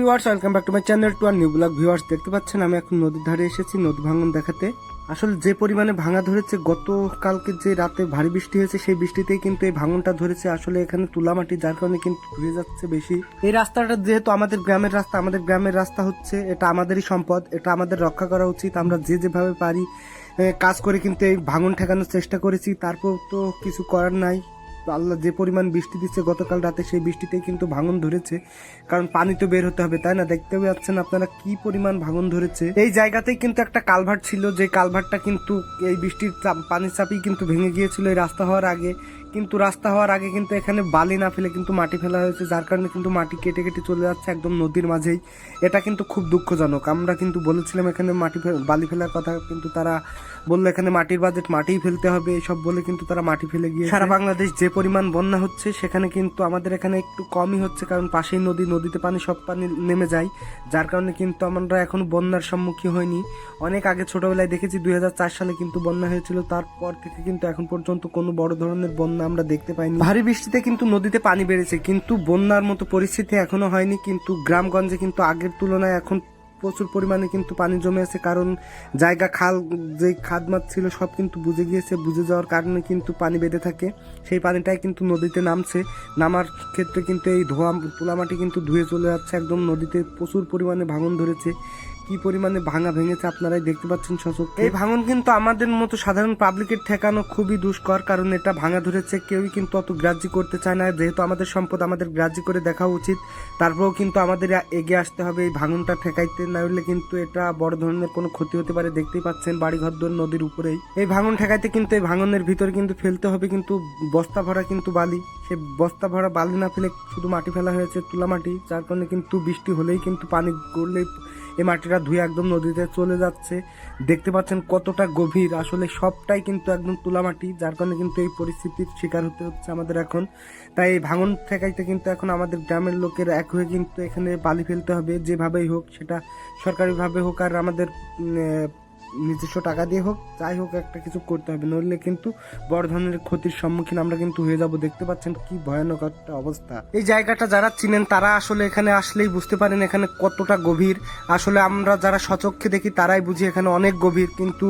Viewers, welcome back to my channel to our new blog. Viewers, দেখতে পাচ্ছেন আমি এখন নদীর ধারে এসেছি নদী ভাঙন দেখাতে। আসলে যে পরিমাণে ভাঙা ধরেছে, গতকালকে যে রাতে ভারী বৃষ্টি হয়েছে সেই বৃষ্টিতেই কিন্তু এই ভাঙনটা ধরেছে। আসলে এখানে তুলা মাটি, যার কারণে কিন্তু ধুয়ে যাচ্ছে বেশি। এই রাস্তাটা যেহেতু আমাদের গ্রামের রাস্তা হচ্ছে, এটা আমাদেরই সম্পদ, এটা আমাদের রক্ষা করা উচিত। আমরা যে যেভাবে পারি কাজ করে কিন্তু এই ভাঙন ঠেকানোর চেষ্টা করেছি, তারপর তো কিছু করার নাই। আল্লাহ যে পরিমাণ বৃষ্টি দিচ্ছে গতকাল রাতে, সেই বৃষ্টিতেই কিন্তু ভাঙন ধরেছে। কারণ পানি তো বের হতে হবে, তাই না? দেখতে পাচ্ছেন আপনারা কি পরিমাণ ভাঙন ধরেছে। এই জায়গাতেই কিন্তু একটা কালভার্ট ছিল, যে কালভার্টটা কিন্তু এই বৃষ্টির পানির চাপেই কিন্তু ভেঙে গিয়েছিল এই রাস্তা হওয়ার আগে। কিন্তু রাস্তা হওয়ার আগে কিন্তু এখানে বালি না ফেলে কিন্তু মাটি ফেলা হয়েছে, যার কারণে কিন্তু মাটি কেটে কেটে চলে যাচ্ছে একদম নদীর মাঝেই। এটা কিন্তু খুব দুঃখজনক। আমরা কিন্তু বলেছিলাম এখানে বালি ফেলার কথা, কিন্তু তারা বললো এখানে মাটির বাজেট, মাটিই ফেলতে হবে, এসব বলে কিন্তু তারা মাটি ফেলে গিয়ে। সারা বাংলাদেশ যে পরিমাণ বন্যা হচ্ছে, সেখানে কিন্তু আমাদের এখানে একটু কমই হচ্ছে, কারণ পাশেই নদীতে পানি, সব পানি নেমে যায়, যার কারণে কিন্তু আমরা এখনো বন্যার সম্মুখীন হয়নি। অনেক আগে ছোটবেলায় দেখেছি 2004 সালে কিন্তু বন্যা হয়েছিল, তারপর থেকে কিন্তু এখন পর্যন্ত কোনো বড় ধরনের বন্যা আমরা দেখতে পাইনি। ভারী বৃষ্টিতে কিন্তু নদীতে পানি বেড়েছে, কিন্তু বন্যার মতো পরিস্থিতি এখনো হয়নি। কিন্তু গ্রামগঞ্জে কিন্তু আগের তুলনায় এখন প্রচুর পরিমাণে কিন্তু পানি জমে আছে, কারণ জায়গা খাল, যে খাদ মাছ ছিল সব কিন্তু বুঝে গিয়েছে। বুঝে যাওয়ার কারণে কিন্তু পানি বেঁধে থাকে, সেই পানিটাই কিন্তু নদীতে নামছে। নামার ক্ষেত্রে কিন্তু এই তুলা মাটি কিন্তু ধুয়ে চলে যাচ্ছে একদম নদীতে। প্রচুর পরিমাণে ভাঙন ধরেছে, কি পরিমাণে ভাঙা ভেঙেছে আপনারাই দেখতে পাচ্ছেন সচক্ষে। এই ভাঙন কিন্তু আমাদের মতো সাধারণ পাবলিকের ঠেকানো খুবই দুষ্কর, কারণ এটা ভাঙা ধরেছে, কেউই কিন্তু অত গ্রাহ্য করতে চায় না। যেহেতু আমাদের সম্পদ, আমাদের গ্রাহ্য করে দেখা উচিত। তারপরেও কিন্তু আমাদের এগিয়ে আসতে হবে এই ভাঙনটা ঠেকাইতে, না হলে কিন্তু এটা বড় ধরনের কোনো ক্ষতি হতে পারে। দেখতেই পাচ্ছেন বাড়িঘর দর নদীর উপরেই। এই ভাঙন ঠেকাইতে কিন্তু এই ভাঙনের ভিতরে কিন্তু ফেলতে হবে কিন্তু বস্তা ভরা কিন্তু বালি। সে বস্তা ভরা বালি না ফেলে শুধু মাটি ফেলা হয়েছে, তুলা মাটি, যার কারণে কিন্তু বৃষ্টি হলেই কিন্তু পানি গড়লেই এই মাটিটা ধুয়ে একদম নদীতে চলে যাচ্ছে। দেখতে পাচ্ছেন কতটা গভীর, আসলে সবটাই কিন্তু একদম তুলা মাটি, যার কারণে কিন্তু এই পরিস্থিতির শিকার হতে হচ্ছে আমাদের এখন। তাই এই ভাঙন ঠেকাইতে কিন্তু এখন আমাদের গ্রামের লোকের এক হয়ে কিন্তু এখানে বালি ফেলতে হবে, যেভাবেই হোক, সেটা সরকারিভাবে হোক আর আমাদের নিজস্ব টাকা দিয়ে হোক, যাই হোক, একটা কিছু করতে হবে, নইলে কিন্তু বড় ধরনের ক্ষতির সম্মুখীন আমরা কিন্তু হয়ে যাব। দেখতে পাচ্ছেন কি ভয়ানক একটা অবস্থা। এই জায়গাটা যারা চিনেন তারা আসলে এখানে আসলেই বুঝতে পারেন এখানে কতটা গভীর। আসলে আমরা যারা সচক্ষে দেখি তারাই বুঝি এখানে অনেক গভীর, কিন্তু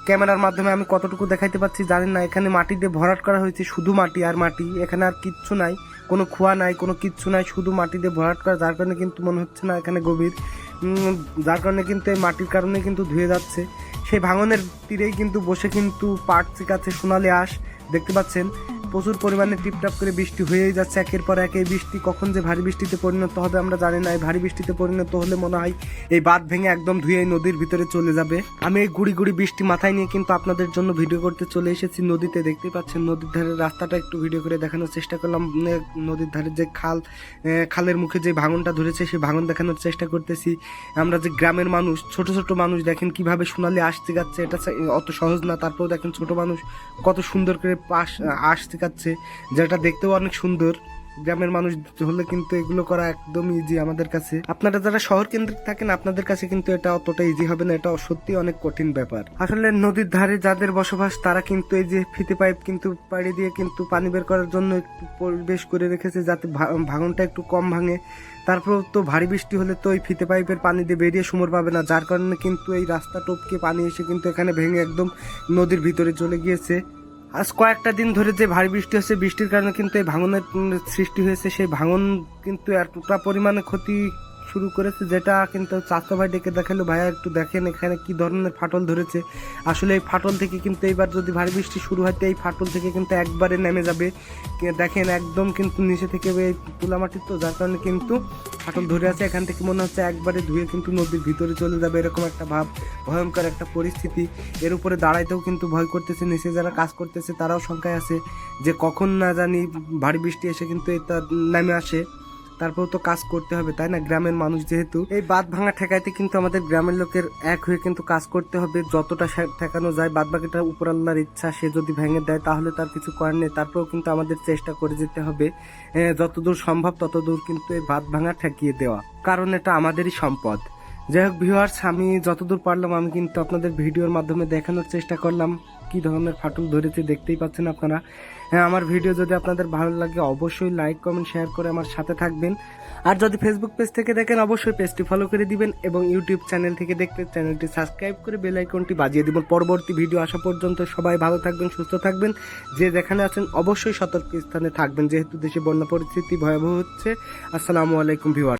ক্যামেরার মাধ্যমে আমি কতটুকু দেখাইতে পারছি জানেন না। এখানে মাটি দিয়ে ভরাট করা হয়েছে, শুধু মাটি আর মাটি, এখানে আর কিচ্ছু নাই, কোনো খোয়া নাই, কোনো কিচ্ছু নাই, শুধু মাটি দিয়ে ভরাট করা, যার কারণে কিন্তু মনে হচ্ছে না এখানে গভীর। যার কারণে কিন্তু এই মাটির কারণে কিন্তু ধুয়ে যাচ্ছে। সেই ভাঙনের তীরেই কিন্তু বসে কিন্তু পাট চিকাচ্ছে সোনালি আঁশ। দেখতে পাচ্ছেন প্রচুর পরিমাণে টিপটাপ করে বৃষ্টি হয়েই যাচ্ছে একের পর এক। এই বৃষ্টি কখন যে ভারী বৃষ্টিতে পরিণত হবে আমরা জানি না। এই ভারী বৃষ্টিতে পরিণত হলে মনে হয় এই বাঁধ ভেঙে একদম ধুয়ে নদীর ভিতরে চলে যাবে। আমি এই গুড়ি গুড়ি বৃষ্টি মাথায় নিয়ে কিন্তু আপনাদের জন্য ভিডিও করতে চলে এসেছি নদীতে। দেখতেই পাচ্ছেন নদীর ধারের রাস্তাটা একটু ভিডিও করে দেখানোর চেষ্টা করলাম। নদীর ধারের যে খালের মুখে যে ভাঙনটা ধরেছে সেই ভাঙন দেখানোর চেষ্টা করতেছি। আমরা যে গ্রামের মানুষ, ছোট ছোট মানুষ, দেখেন কিভাবে সোনালি আসতে যাচ্ছে। এটা অত সহজ না, তারপরেও দেখেন ছোট মানুষ কত সুন্দর করে আসতে যাচ্ছে, যেটা দেখতেও অনেক সুন্দর। গ্রামের মানুষ হলে কিন্তু এগুলো করা একদম ইজি আমাদের কাছে। আপনারা যারা শহর কেন্দ্রিক থাকেন আপনাদের কাছে কিন্তু এটা অতটা ইজি হবে না, এটা সত্যি অনেক কঠিন ব্যাপার। আসলে নদীর ধারে যাদের বসবাস তারা কিন্তু এই যে ফিতে পাইপ কিন্তু পাড়ি দিয়ে কিন্তু পানি বের করার জন্য একটু পরিবেশ করে রেখেছে, যাতে ভাঙনটা একটু কম ভাঙে। তারপর তো ভারী বৃষ্টি হলে তো ওই ফিতে পাইপের পানি দিয়ে বেরিয়ে সুমর পাবে না, যার কারণে কিন্তু এই রাস্তা টপকে পানি এসে কিন্তু এখানে ভেঙে একদম নদীর ভিতরে চলে গিয়েছে। আজ কয়েকটা দিন ধরে যে ভারী বৃষ্টি হচ্ছে, বৃষ্টির কারণে কিন্তু এই ভাঙনের সৃষ্টি হয়েছে। সেই ভাঙন কিন্তু এতটা পরিমাণে ক্ষতি শুরু করেছে, যেটা কিন্তু চাচা ভাই ডেকে দেখালো, ভাইয়া একটু দেখেন এখানে কি ধরনের ফাটল ধরেছে। আসলে এই ফাটল থেকে কিন্তু এইবার যদি ভারী বৃষ্টি শুরু হয় এই ফাটল থেকে কিন্তু একবারে নেমে যাবে। দেখেন একদম কিন্তু নিচে থেকে এই তুলা মাটির তো, যার কারণে কিন্তু ফাটল ধরে আছে। এখান থেকে মনে হচ্ছে একবারে ধুয়ে কিন্তু নদীর ভিতরে চলে যাবে, এরকম একটা ভাব, ভয়ঙ্কর একটা পরিস্থিতি। এর উপরে দাঁড়াইতেও কিন্তু ভয় করতেছে। নিচে যারা কাজ করতেছে তারাও শঙ্কায় আছে যে কখন না জানি ভারী বৃষ্টি এসে কিন্তু এটা নেমে আসে, তারপর তো কাজ করতে হবে, তাই না? গ্রামের মানুষ যেহেতু, এই বাঁধ ভাঙা ঠেকাইতে কিন্তু আমাদের গ্রামের লোকের এক হয়ে কিন্তু কাজ করতে হবে। যতটা ঠেকানো যায়, বাদ বাকিটা উপর আল্লাহর ইচ্ছা, সে যদি ভেঙে দেয় তাহলে তার কিছু করার নেই। তারপরেও কিন্তু আমাদের চেষ্টা করে যেতে হবে যতদূর সম্ভব ততদূর কিন্তু এই বাঁধ ভাঙা ঠেকিয়ে দেওয়া, কারণ এটা আমাদেরই সম্পদ। যাই হোক ভিউয়ার্স, আমি যতদূর পারলাম আমি কিন্তু আপনাদের ভিডিওর মাধ্যমে দেখানোর চেষ্টা করলাম কি ধরনের ফাটল ধরেছে। দেখতেই পাচ্ছেন আপনারা। হ্যাঁ, আমার ভিডিও যদি আপনাদের ভালো লাগে অবশ্যই লাইক কমেন্ট শেয়ার করে আমার সাথে থাকবেন। আর যদি ফেসবুক পেজ থেকে দেখেন অবশ্যই পেজটি ফলো করে দিবেন এবং ইউটিউব চ্যানেল থেকে দেখতে চ্যানেলটি সাবস্ক্রাইব করে বেল আইকনটি বাজিয়ে দিবেন। পরবর্তী ভিডিও আসা পর্যন্ত সবাই ভালো থাকবেন, সুস্থ থাকবেন। যে যেখানে আছেন অবশ্যই সতর্ক স্থানে থাকবেন, যেহেতু দেশে বন্যা পরিস্থিতি ভয়াবহ হচ্ছে। আসসালামু আলাইকুম ভিউয়ার।